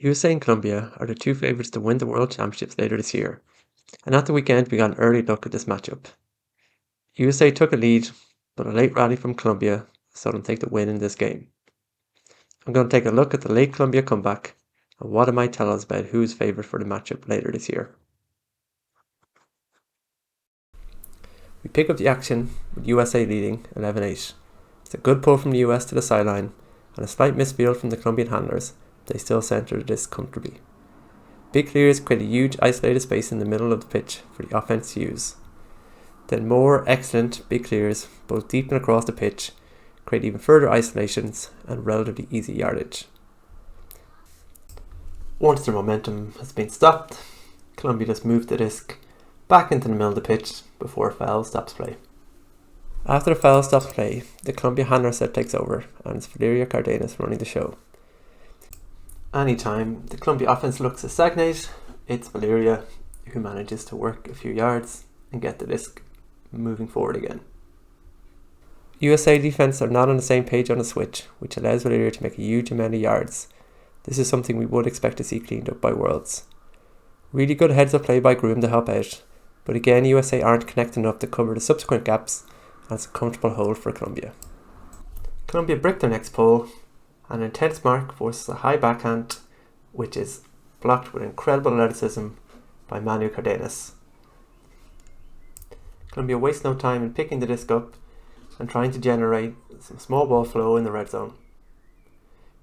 USA and Colombia are the two favourites to win the World Championships later this year, and at the weekend we got an early look at this matchup. USA took a lead, but a late rally from Colombia saw them take the win in this game. I'm going to take a look at the late Colombia comeback and what it might tell us about who's favourite for the matchup later this year. We pick up the action with USA leading 11-8. It's a good pull from the US to the sideline and a slight misfield from the Colombian handlers. They still centred this comfortably. Big clears create a huge isolated space in the middle of the pitch for the offense to use. Then more excellent big clears, both deep and across the pitch, create even further isolations and relatively easy yardage. Once their momentum has been stopped, Colombia just moves the disc back into the middle of the pitch before a foul stops play. After the foul stops play, the Colombia handler set takes over and it's Valeria Cardenas running the show. Anytime the Colombia offense looks to stagnate, it's Valeria who manages to work a few yards and get the disc moving forward again. USA defense are not on the same page on the switch, which allows Valeria to make a huge amount of yards. This is something we would expect to see cleaned up by Worlds. Really good heads up play by Groom to help out, but again USA aren't connected enough to cover the subsequent gaps, and it's a comfortable hold for Colombia. Colombia brick their next pull. An intense mark forces a high backhand, which is blocked with incredible athleticism by Manu Cardenas. Colombia wastes no time in picking the disc up and trying to generate some small ball flow in the red zone.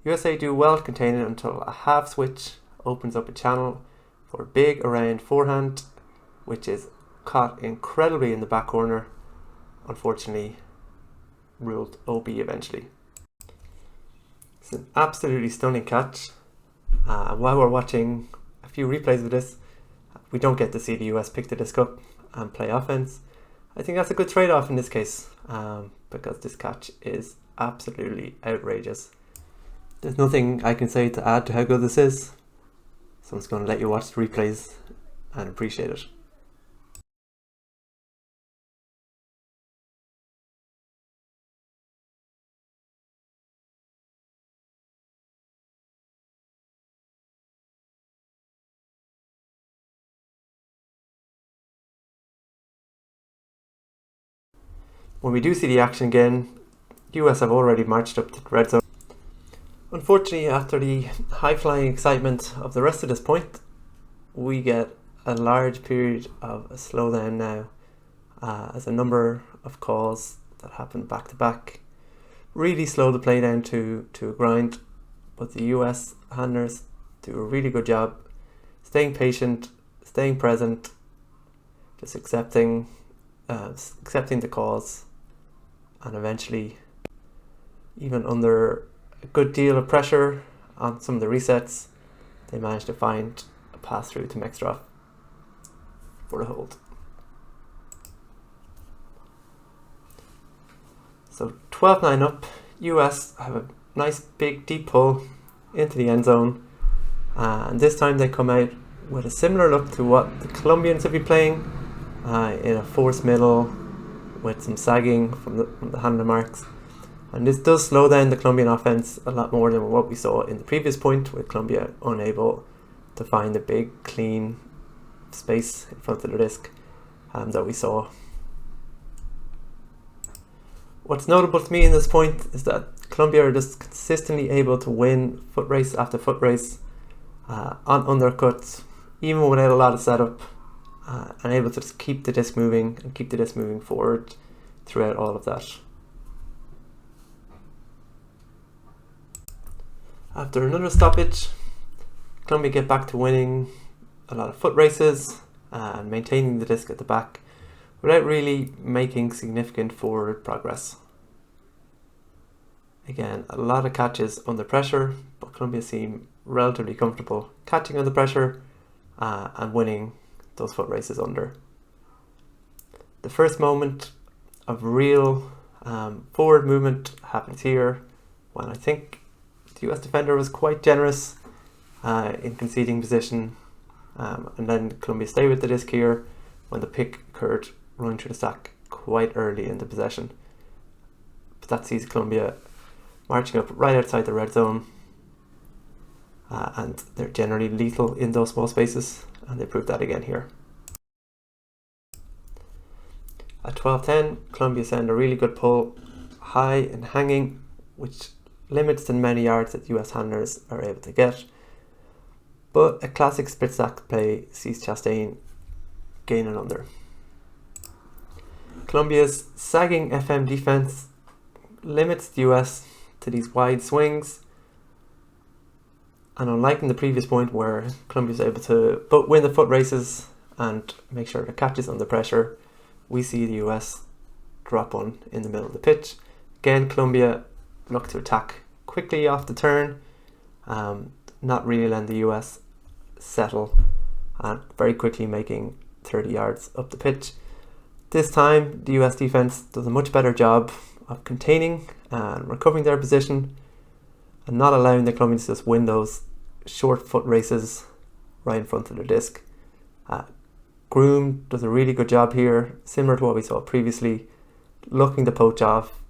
USA do well to contain it until a half switch opens up a channel for a big around forehand, which is caught incredibly in the back corner, unfortunately ruled OB eventually. It's an absolutely stunning catch, and while we're watching a few replays of this, we don't get to see the US pick the disc up and play offense. I think that's a good trade-off in this case, because this catch is absolutely outrageous. There's nothing I can say to add to how good this is, so I'm just going to let you watch the replays and appreciate it. When we do see the action again, US have already marched up to the red zone. Unfortunately, after the high-flying excitement of the rest of this point, we get a large period of a slowdown now, as a number of calls that happen back to back really slow the play down to a grind, but the US handlers do a really good job staying patient, staying present, just accepting the calls, and eventually, even under a good deal of pressure on some of the resets, they managed to find a pass through to Mextroff for the hold. So 12-9 up, US have a nice big deep pull into the end zone, and this time they come out with a similar look to what the Colombians have been playing, in a forced middle with some sagging from the handler marks. And this does slow down the Colombian offense a lot more than what we saw in the previous point, with Colombia unable to find a big clean space in front of the disc that we saw. What's notable to me in this point is that Colombia are just consistently able to win foot race after foot race on undercuts, even without a lot of setup, and able to just keep the disc moving and keep the disc moving forward throughout all of that. After another stoppage, Colombia get back to winning a lot of foot races and maintaining the disc at the back without really making significant forward progress. Again, a lot of catches under pressure, but Colombia seem relatively comfortable catching under pressure and winning those foot races under. The first moment of real forward movement happens here, when I think the US defender was quite generous in conceding position, and then Colombia stay with the disc here when the pick occurred running through the stack quite early in the possession. But that sees Colombia marching up right outside the red zone, and they're generally lethal in those small spaces, and they proved that again here. At 12-10, Colombia send a really good pull, high and hanging, which limits the many yards that US handlers are able to get. But a classic split stack play sees Chastain gain an under. Colombia's sagging FM defense limits the US to these wide swings, and unlike in the previous point where Colombia is able to both win the foot races and make sure it catches under pressure, we see the US drop one in the middle of the pitch. Again, Colombia look to attack quickly off the turn, not really letting the US settle, and very quickly making 30 yards up the pitch. This time, the US defense does a much better job of containing and recovering their position and not allowing the Colombians to just win those short foot races right in front of the disc. Groom does a really good job here, similar to what we saw previously, looking to poach off,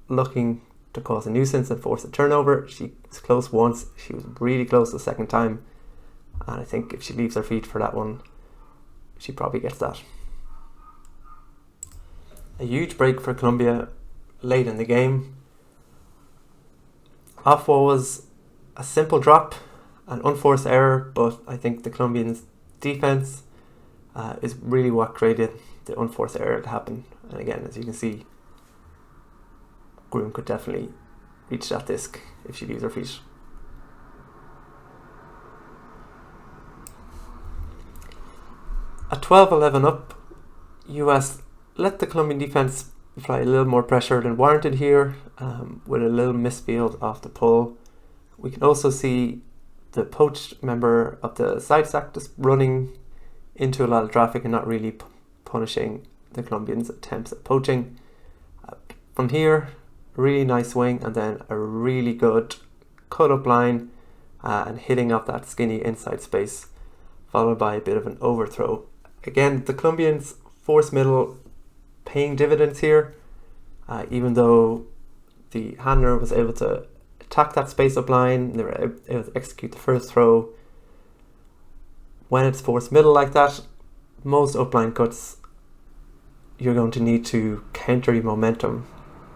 looking to cause a nuisance and force a turnover. She was close once, she was really close the second time, and I think if she leaves her feet for that one, she probably gets that. A huge break for Colombia late in the game. Off what was a simple drop, an unforced error, but I think the Colombians' defense is really what created the unforced error to happen. And again, as you can see, Groom could definitely reach that disc if she leaves her feet. At 12-11 up, US let the Colombian defense apply a little more pressure than warranted here, with a little misfield off the pull. We can also see the poached member of the side stack just running into a lot of traffic and not really punishing the Colombians' attempts at poaching. From here, really nice swing, and then a really good cut up line and hitting off that skinny inside space, followed by a bit of an overthrow. Again, the Colombians' force middle paying dividends here, even though the handler was able to attack that space up line, they were able to execute the first throw. When it's force middle like that, most upline cuts, you're going to need to counter your momentum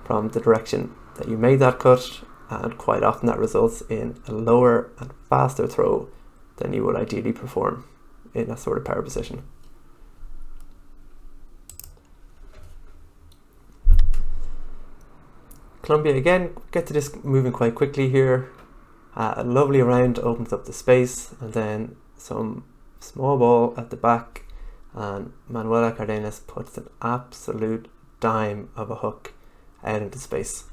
from the direction that you made that cut, and quite often that results in a lower and faster throw than you would ideally perform in that sort of power position. Colombia again get the disc moving quite quickly here. A lovely round opens up the space, and then some small ball at the back, and Manuela Cardenas puts an absolute dime of a hook out into space.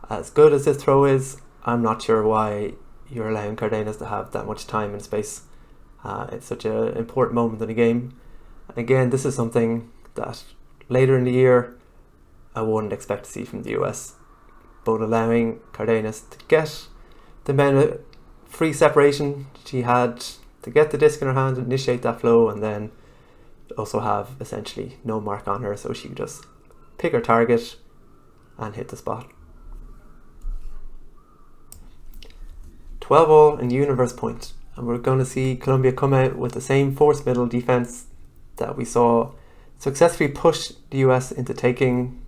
As good as this throw is, I'm not sure why you're allowing Cardenas to have that much time and space. It's such an important moment in the game. And again, this is something that later in the year I wouldn't expect to see from the US. But allowing Cardenas to get the amount of free separation she had to get the disc in her hand, initiate that flow, and then also have essentially no mark on her, so she could just pick her target and hit the spot. 12-all in universe point, and we're going to see Colombia come out with the same force middle defense that we saw successfully push the US into taking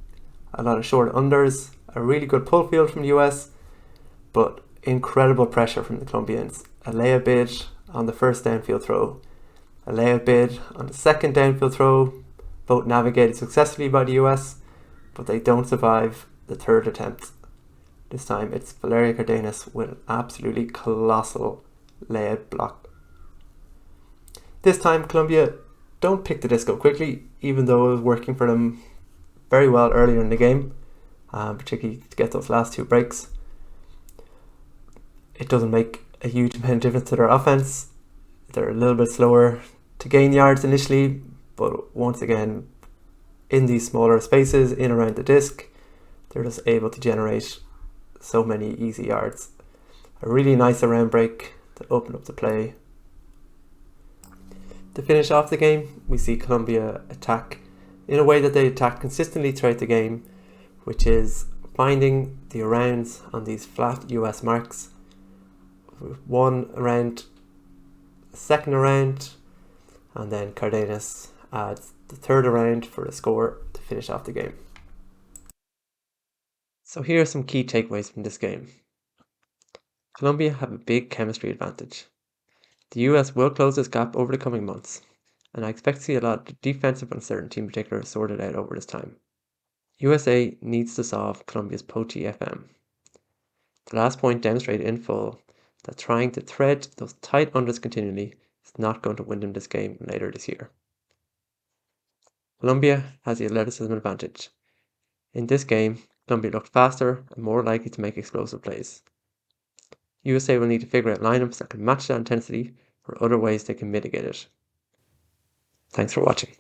a lot of short unders. A really good pull field from the US, but incredible pressure from the Colombians. A layup bid on the first downfield throw, a layup bid on the second downfield throw, both navigated successfully by the US, but they don't survive the third attempt. This time it's Valeria Cardenas with an absolutely colossal layup block. This time Colombia don't pick the disc up quickly, even though it was working for them very well earlier in the game. Particularly to get those last two breaks. It doesn't make a huge amount of difference to their offense. They're a little bit slower to gain yards initially, but once again, in these smaller spaces in around the disc, they're just able to generate so many easy yards. A really nice around break to open up the play. To finish off the game, we see Colombia attack in a way that they attack consistently throughout the game, which is finding the arounds on these flat US marks, won around second round, and then Cardenas adds the third round for a score to finish off the game. So here are some key takeaways from this game. Colombia have a big chemistry advantage. The US will close this gap over the coming months, and I expect to see a lot of defensive uncertainty in particular sorted out over this time. USA needs to solve Colombia's poachy FM. The last point demonstrated in full that trying to thread those tight unders continually is not going to win them this game later this year. Colombia has the athleticism advantage. In this game, Colombia looked faster and more likely to make explosive plays. USA will need to figure out lineups that can match that intensity or other ways they can mitigate it. Thanks for watching.